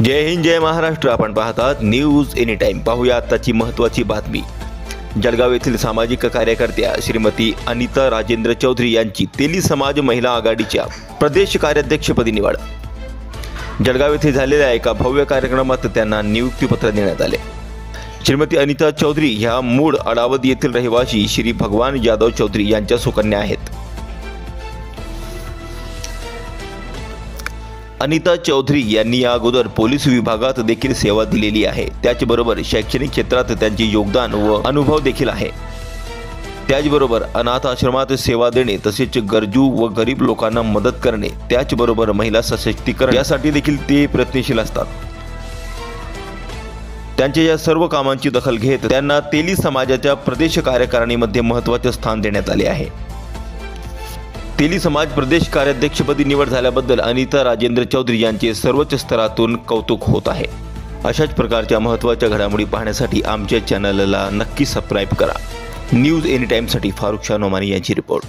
जय हिंद जय महाराष्ट्र। आपण पाहतात news any time. पाहूया आताची महत्त्वाची बातमी। जळगाव येथील सामाजिक कार्यकर्त्या श्रीमती अनिता राजेंद्र चौधरी यांची तेली समाज महिला आघाडीच्या प्रदेश कार्याध्यक्षपदी निवड। जळगाव येथे झालेल्या एका भव्य कार्यक्रमात त्यांना नियुक्तीपत्र देण्यात आले। श्रीमती अनिता चौधरी ह्या मूळ अडावद येथील रहिवासी श्री भगवान यादव चौधरी यांच्या सुकन्या आहेत। अनिता चौधरी यांनी या अगोदर पोलीस विभागात देखील सेवा दिलेली आहे। त्याचबरोबर शैक्षणिक क्षेत्रात त्यांचे योगदान व अनुभव देखील आहे। त्याचबरोबर अनाथ आश्रमात सेवा देणे तसेच गरजू व गरीब लोकांना मदत करणे, त्याचबरोबर महिला सशक्तीकरण यासाठी देखील ते प्रयत्नशील असतात। त्यांच्या या सर्व कामांची दखल घेत त्यांना तेली समाजाच्या प्रदेश कार्यकारिणीमध्ये महत्त्वाचे स्थान देण्यात आले आहे। तेली समाज प्रदेश कार्याध्यक्षपदी निवड झाल्याबद्दल अनिता राजेंद्र चौधरी यांचे सर्वोच्च स्तरातून कौतुक होत आहे। अशाच प्रकारच्या महत्त्वाच्या घडामोडी पाहण्यासाठी आमच्या चॅनलला नक्की सबस्क्राइब करा। न्यूज एनी टाइमसाठी फारुख शाह नोमानी यांची रिपोर्ट।